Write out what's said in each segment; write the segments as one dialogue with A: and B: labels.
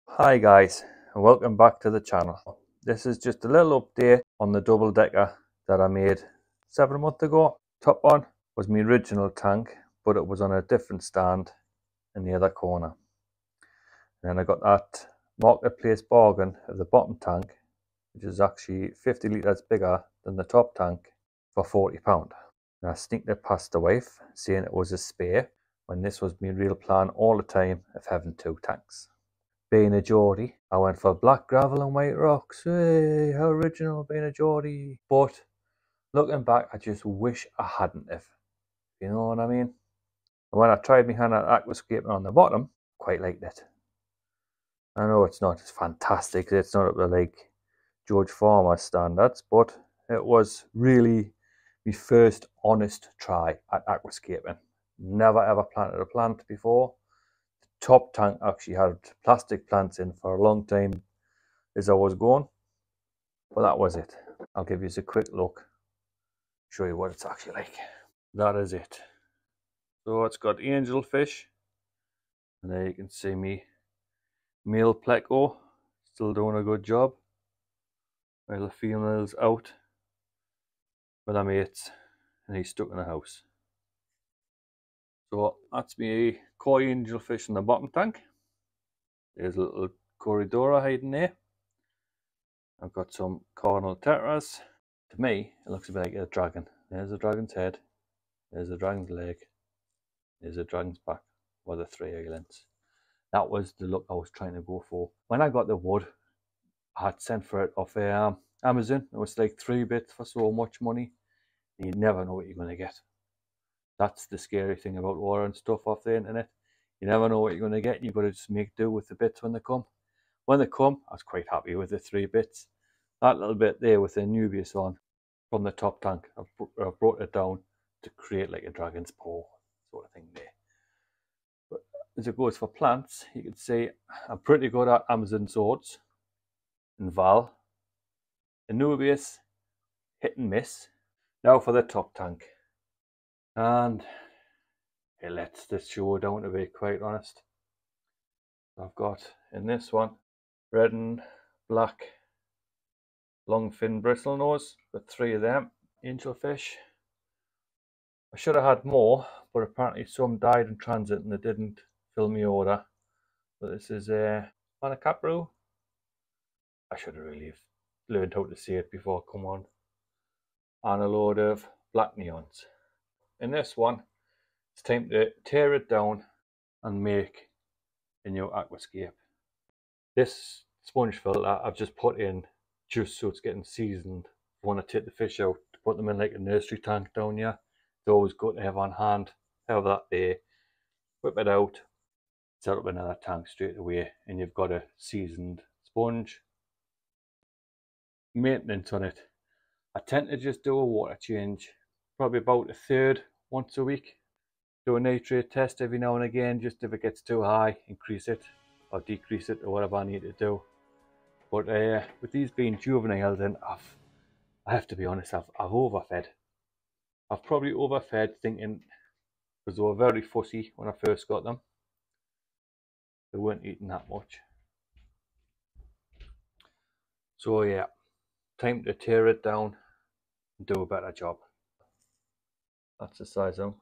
A: Hi guys, and welcome back to the channel. This is just a little update on the double decker that I made 7 months ago. Top one was my original tank, but it was on a different stand in the other corner. And then I got that marketplace bargain of the bottom tank, which is actually 50 litres bigger than the top tank, for £40. And I sneaked it past the wife, saying it was a spare, when this was my real plan all the time of having 2 tanks. Being a Geordie, I went for black gravel and white rocks. Hey, how original, being a Geordie. But looking back, I just wish I hadn't have. You know what I mean? And when I tried my hand at aquascaping on the bottom, quite liked it. I know it's not as fantastic, it's not up to like George Farmer standards, but it was really my first honest try at aquascaping. Never ever planted a plant before. Top tank actually had plastic plants in for a long time as I was going, but that was it. I'll give you a quick look, show you what it's actually like. That is it. So it's got angelfish, and there you can see me male pleco still doing a good job while the female's out with her mates and he's stuck in the house. So that's me koi angelfish in the bottom tank. There's a little corridora hiding there. I've got some cornal tetras. To me, it looks a bit like a dragon. There's a dragon's head, there's a dragon's leg, there's a dragon's back with the 3 egglands. That was the look I was trying to go for. When I got the wood, I had sent for it off Amazon. It was like 3 bits for so much money. You never know what you're going to get. That's the scary thing about ordering stuff off the internet. You never know what you're going to get, and you've got to just make do with the bits when they come. When they come, I was quite happy with the 3 bits. That little bit there with the Nubius on from the top tank, I've brought it down to create like a dragon's paw sort of thing there. But as it goes for plants, you can see I'm pretty good at Amazon swords and Val. Anubius, hit and miss. Now for the top tank. And it lets the show down, to be quite honest. I've got in this one red and black long fin bristlenose, got 3 of them, angelfish. I should have had more, but apparently some died in transit and they didn't fill me order. But this is a Manacapru. I should have really learned how to see it before I come on. And a load of black neons. In this one, it's time to tear it down and make a new aquascape. This sponge filter I've just put in just so it's getting seasoned. I want to take the fish out to put them in like a nursery tank down here. It's always good to have on hand. Have that there, whip it out, set up another tank straight away, and you've got a seasoned sponge. Maintenance on it, I tend to just do a water change, probably about a third once a week. Do a nitrate test every now and again, just if it gets too high, increase it or decrease it or whatever I need to do. But with these being juveniles, and I have to be honest, I've overfed. I've probably overfed, thinking, because they were very fussy when I first got them. They weren't eating that much. So yeah, time to tear it down and do a better job. That's the size of them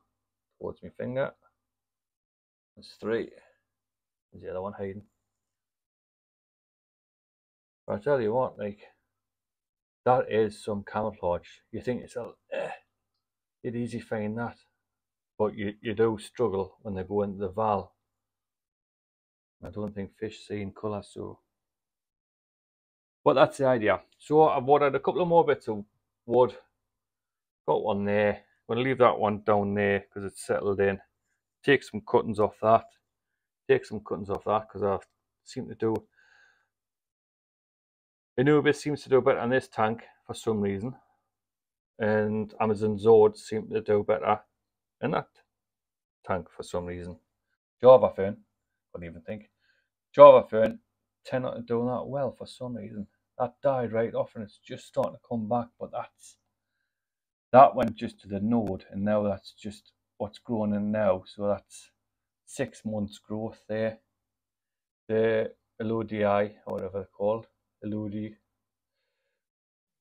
A: towards my finger. There's 3. There's the other one hiding. But I tell you what, like, that is some camouflage. You think it's you'd easy find that, but you do struggle when they go into the val. I don't think fish see in colour, so. But that's the idea. So I've ordered a couple of more bits of wood. Got one there. I'm going to leave that one down there because it's settled in. Take some cuttings off that. Take some cuttings off that because I seem to do. Anubis seems to do better on this tank for some reason. And Amazon Zords seem to do better in that tank for some reason. Java fern, couldn't even think. Java fern tend not to do that well for some reason. That died right off and it's just starting to come back, but that went just to the node and now that's just what's growing in now. So that's 6 months growth there. The Elodii, or whatever they're called, Elodii.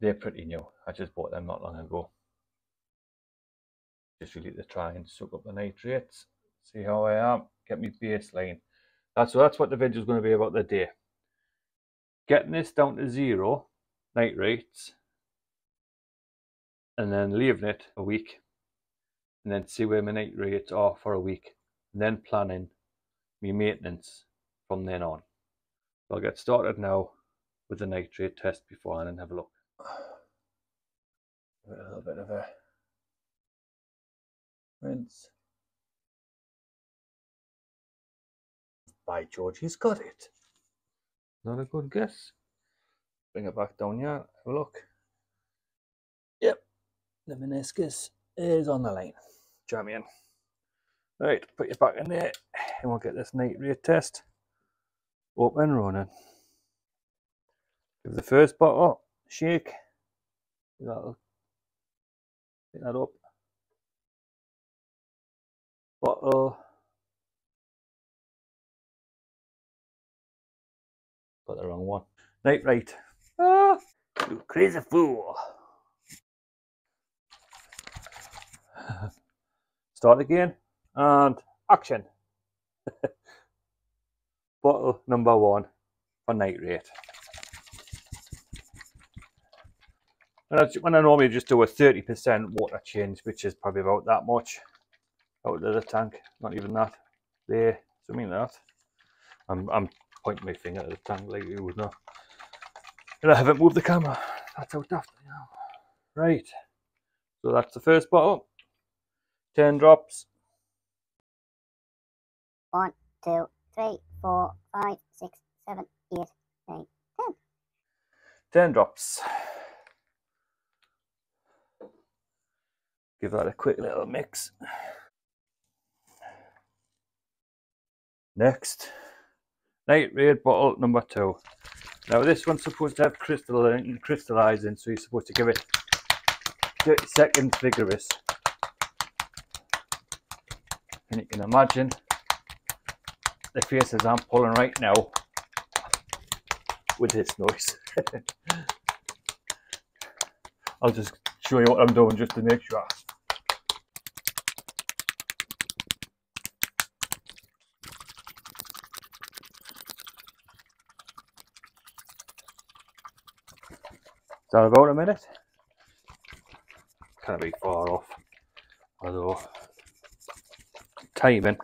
A: They're pretty new. I just bought them not long ago. Just really to try and soak up the nitrates. See how I am. Get me baseline. That's what the video is going to be about the day. Getting this down to 0 nitrates, and then leaving it a week, and then see where my nitrates are for a week, and then planning my maintenance from then on. So I'll get started now with the nitrate test beforehand and have a look. A little bit of a rinse. By George, he's got it. Not a good guess. Bring it back down here, have a look. Yep, the meniscus is on the line. Jam in. Right, put you back in there and we'll get this nitrate test up and running. Give the first bottle a shake. That'll pick that up. Bottle. Got the wrong one. Nitrate. Ah, you crazy fool. Start again and action. Bottle number 1 for nitrate. When I normally just do a 30% water change, which is probably about that much out of the tank, not even that. There, something like that. I'm pointing my finger at the tank like you would know. And I haven't moved the camera. That's how daft I am. Right. So that's the first bottle. 10 drops.
B: 1, 2, 3, 4, 5, 6, 7, 8, 9, 10.
A: 10 drops. Give that a quick little mix. Next, nitrate bottle number 2. Now this one's supposed to have crystallizing, so you're supposed to give it 30 seconds vigorous. And you can imagine the faces I'm pulling right now with this noise. I'll just show you what I'm doing just to make sure. Is that about a minute? Can't be far off. Although timing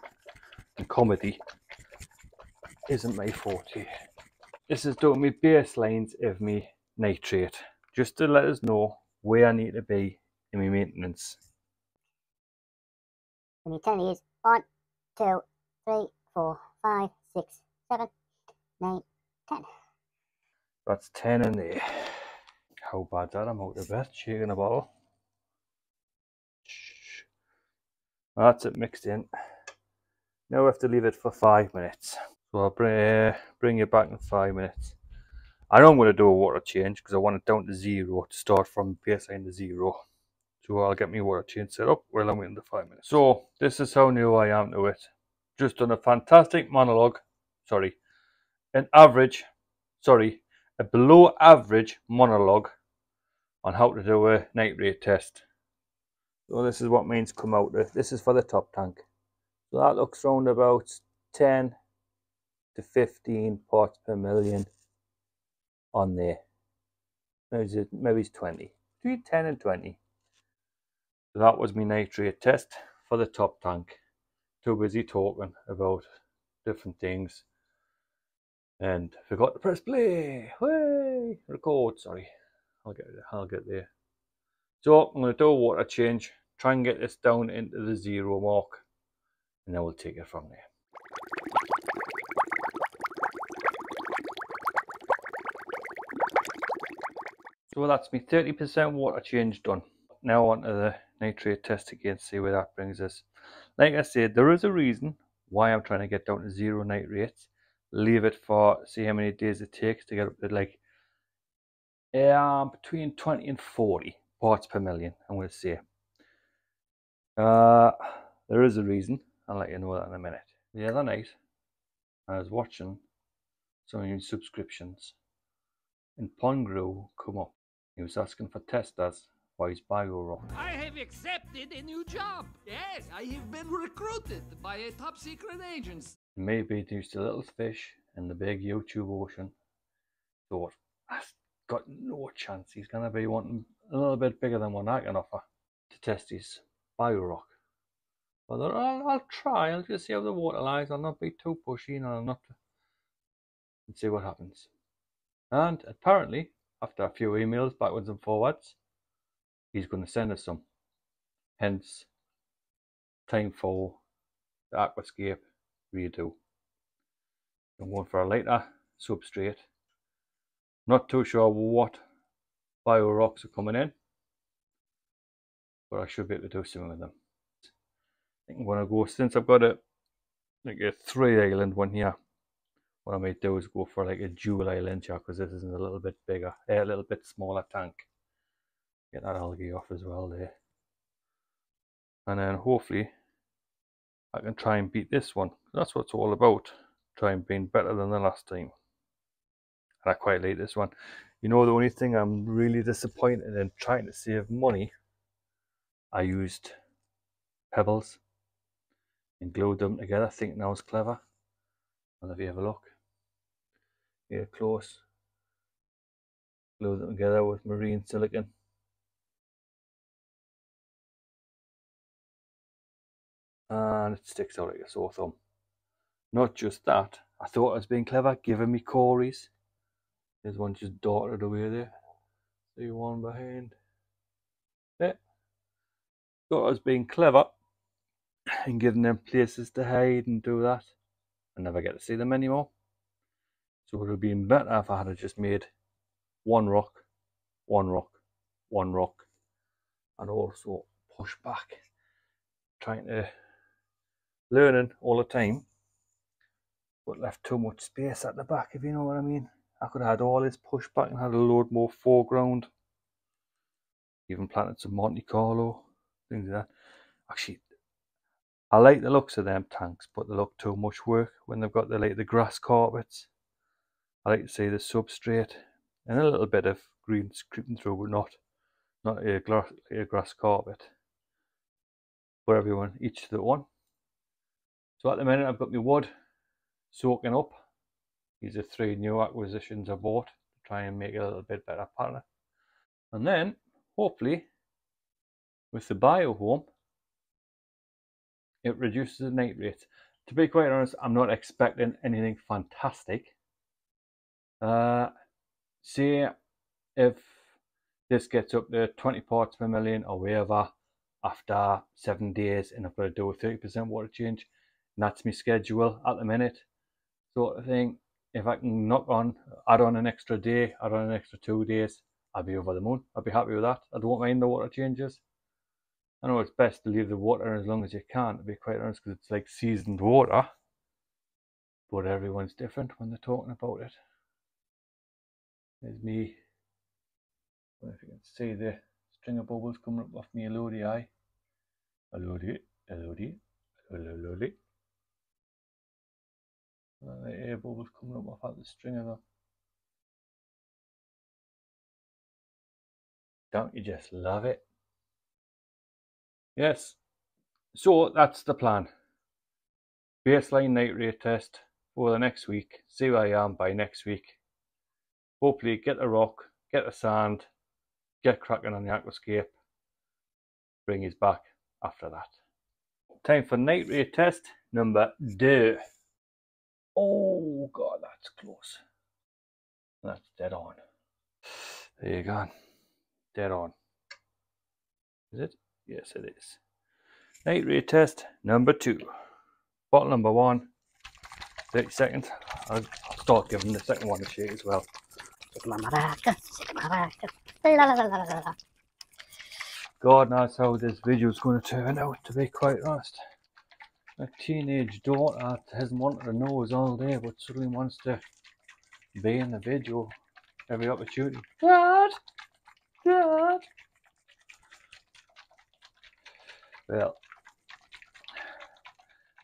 A: and comedy isn't my forte. This is doing me baselines of me nitrate, just to let us know where I need to be in my maintenance.
B: And you tell me is 1, 2, 3, 4, 5, 6, 7, 9, 10.
A: That's 10 in there. How bad's that? I'm out of breath, shaking a bottle. That's it mixed in. Now we have to leave it for 5 minutes. So I'll bring you back in 5 minutes. I know I'm going to do a water change because I want it down to 0 to start from baseline to 0. So I'll get my water change set up while I'm waiting the 5 minutes. So this is how new I am to it. Just done a fantastic monologue. Sorry. A below average monologue on how to do a nitrate test. So this is what means come out with. This is for the top tank. So that looks around about 10 to 15 parts per million on there. Maybe it's 20. Between 10 and 20. So that was my nitrate test for the top tank. Too busy talking about different things and forgot to press play. Hey, record. Sorry, I'll get there. So I'm going to do a water change, try and get this down into the 0 mark, and then we'll take it from there. So that's my 30% water change done. Now on to the nitrate test again, see where that brings us. Like I said, there is a reason why I'm trying to get down to 0 nitrates. Leave it for, see how many days it takes to get up to like between 20 and 40 parts per million, I'm going to say. There is a reason. I'll let you know that in a minute. The other night, I was watching some new subscriptions. And Pongru come up. He was asking for testers for his BIOROCK.
C: I have accepted a new job. Yes, I have been recruited by a top secret agency.
A: Maybe there's the little fish in the big YouTube ocean. Thought, I've got no chance. He's going to be wanting a little bit bigger than what I can offer to test his BIOROCK. But I'll try. I'll just see how the water lies. I'll not be too pushy, and I'll not and see what happens. And apparently, after a few emails backwards and forwards, he's going to send us some. Hence, time for the aquascape redo. I'm going for a lighter substrate. Not too sure what BIOROCKs are coming in, but I should be able to do something with them. I think I'm going to go, since I've got a 3-island one here, what I might do is go for like a dual island here, because this is a little bit bigger, a little bit smaller tank. Get that algae off as well there. And then hopefully I can try and beat this one. That's what it's all about. Try and being better than the last time. And I quite like this one. You know, the only thing I'm really disappointed in, trying to save money, I used pebbles and glued them together, thinking I was clever. And if you have a look, here close, glue them together with marine silicone. And it sticks out like a sore thumb. Not just that, I thought I was being clever, giving me cories. There's one just darted away there. See one behind. There. Thought I was being clever and giving them places to hide and do that. I never get to see them anymore. So it would have been better if I had just made one rock, one rock, one rock, and also push back. Trying to learning all the time, but left too much space at the back, if you know what I mean. I could have had all this push back and had a load more foreground. Even planted some Monte Carlo, things like that. Actually, I like the looks of them tanks, but they look too much work when they've got the grass carpets. I like to see the substrate and a little bit of green creeping through, but not a grass carpet. For everyone, each to their one. So at the minute I've got my wood soaking up. These are 3 new acquisitions I bought to try and make it a little bit better pattern. And then, hopefully, with the biohome, it reduces the nitrate. To be quite honest, I'm not expecting anything fantastic. Say if this gets up to 20 parts per million or whatever after 7 days, and I've got to do a 30% water change, and that's my schedule at the minute, sort of thing. If I can add on an extra day, add on an extra 2 days, I'll be over the moon. I'll be happy with that. I don't mind the water changes. I know it's best to leave the water as long as you can, to be quite honest, because it's like seasoned water. But everyone's different when they're talking about it. There's me. I don't know if you can see the string of bubbles coming up off me elodie eye. Elodie, elodie, elodie. And the air bubbles coming up off the string of them. Don't you just love it? Yes. So that's the plan. Baseline nitrate test for the next week. See where I am by next week. Hopefully get the rock, get the sand, get cracking on the aquascape. Bring his back after that. Time for nitrate test number 2. Oh god, that's close. That's dead on. There you go. Dead on. Is it? Yes, it is. Nitrate test number 2. Bottle number 1. 30 seconds. I'll start giving the second one a shake as well. God knows how this video is going to turn out, to be quite honest. A teenage daughter hasn't wanted to know us all day, but suddenly wants to be in the video every opportunity. Dad! Dad! Well,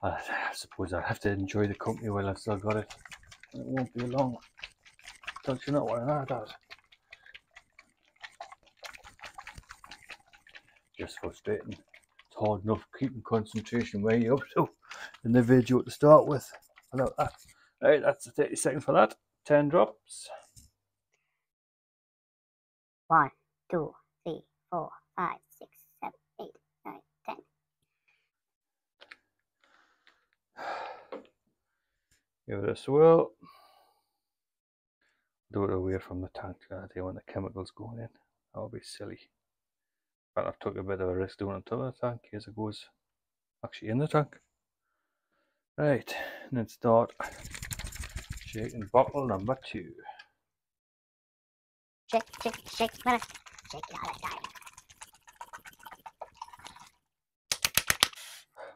A: I suppose I have to enjoy the company while I've still got it. It won't be long. Don't you know what an art does? Just frustrating. It's hard enough keeping concentration where you're up to in the video to start with. I know that. Right, that's the 30 seconds for that. 10 drops.
B: 1, 2, 3, 4, 5, 6, 7, 8, 9, 10.
A: Give it a swirl. Do it away from the tank when the chemicals going in. That would be silly. But I've took a bit of a risk doing it on top of the tank. Here's it goes actually in the tank. Right, and then start shaking bottle number 2.
B: Shake, shake, shake, brother. Shake, got it.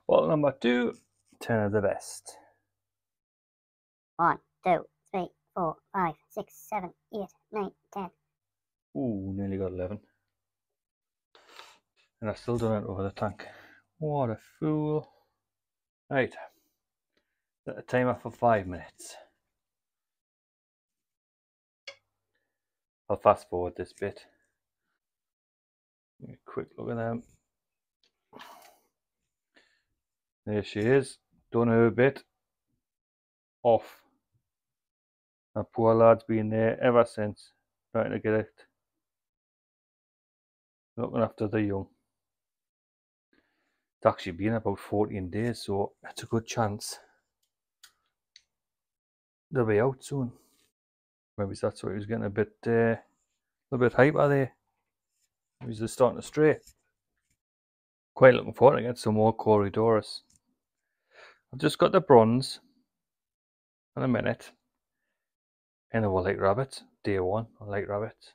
A: Bottle number 2, 10 of the best.
B: 1, 2, 3, 4, 5, 6, 7, 8, 9, 10.
A: Ooh, nearly got 11. And I've still done it over the tank. What a fool. Right, set the timer for 5 minutes. I'll fast forward this bit. Give me a quick look at them. There she is, done her bit. Off. That poor lad's been there ever since, trying to get it. Looking after the young. It's actually been about 14 days, so it's a good chance they'll be out soon. Maybe that's why he was getting a little bit hyper there. He's just starting to stray. Quite looking forward to get some more Corydoras. I've just got the bronze in a minute. And I will like rabbits. Day 1, I like rabbits.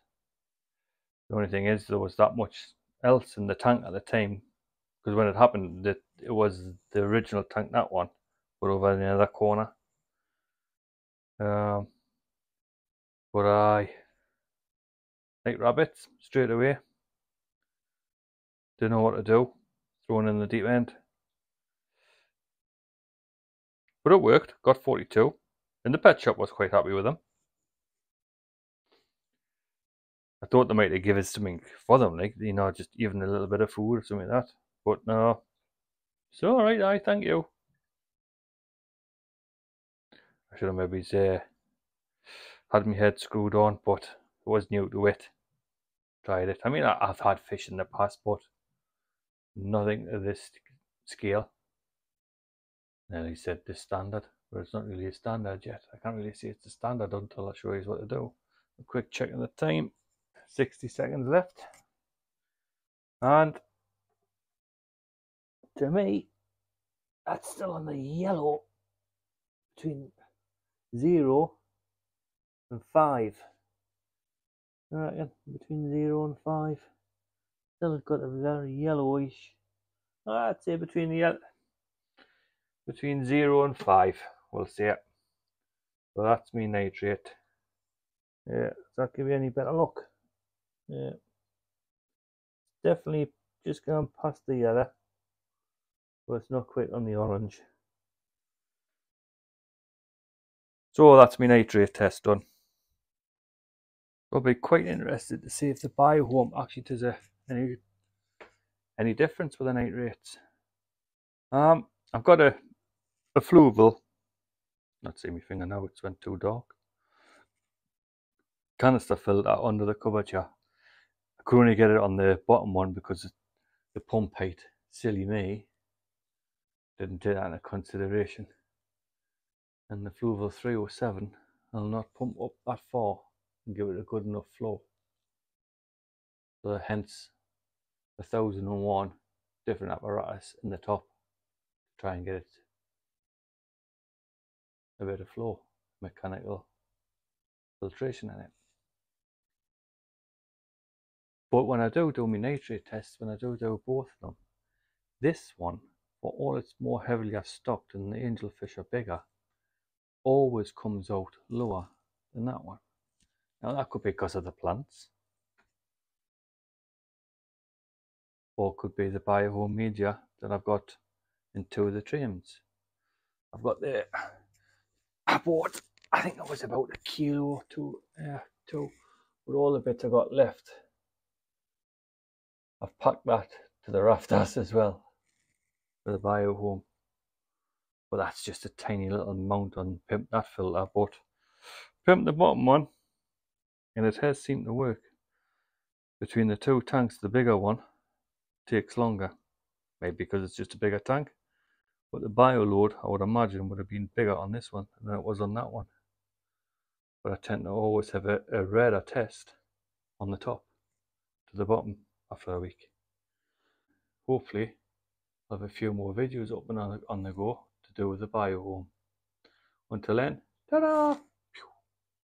A: The only thing is there was that much else in the tank at the time. Because when it happened, it was the original tank, that one, but over in the other corner. But I like rabbits straight away. Didn't know what to do. Thrown in the deep end. But it worked. Got 42. And the pet shop was quite happy with them. I thought they might have given something for them, like, you know, just even a little bit of food or something like that. But no. So, alright, I thank you. I should have maybe had my head screwed on, but it was new to it. Tried it. I mean, I've had fish in the past, but nothing to this scale. And he said the standard, but it's not really a standard yet. I can't really see it's a standard until I show you what to do. A quick check on the time. 60 seconds left. And to me, that's still on the yellow between 0 and 5. I reckon between 0 and 5. Still got a very yellowish. I'd say between 0 and 5. We'll see it. So that's me nitrate. Yeah, does that give you any better look? Yeah. Definitely just going past the yellow. But it's not quite on the orange. So that's my nitrate test done. I'll be quite interested to see if the biohome actually does any difference with the nitrates. I've got a fluval. Not see my finger now, it's went too dark. Canister filter under the cupboard here. I could only get it on the bottom one because the pump height, silly me, didn't take that into consideration. And the fluval 307 will not pump up that far and give it a good enough flow. So hence the 1001 different apparatus in the top to try and get it a bit of flow, mechanical filtration in it. But when I do my nitrate tests, when I do both of them, this one, for all it's more heavily stocked and the angelfish are bigger, always comes out lower than that one. Now that could be because of the plants, or it could be the biohome media that I've got in 2 of the trains. I've got I bought I think it was about a kilo to two, with all the bits I got left. I've packed that to the rafters as well for the bio home. But that's just a tiny little mount on Pimp that filter. But Pimp the bottom one, and it has seemed to work. Between the two tanks, the bigger one takes longer. Maybe because it's just a bigger tank. But the bio load, I would imagine, would have been bigger on this one than it was on that one. But I tend to always have a radar test on the top to the bottom after a week. Hopefully, I'll have a few more videos up and on the go to do with the bio home. Until then, ta-da!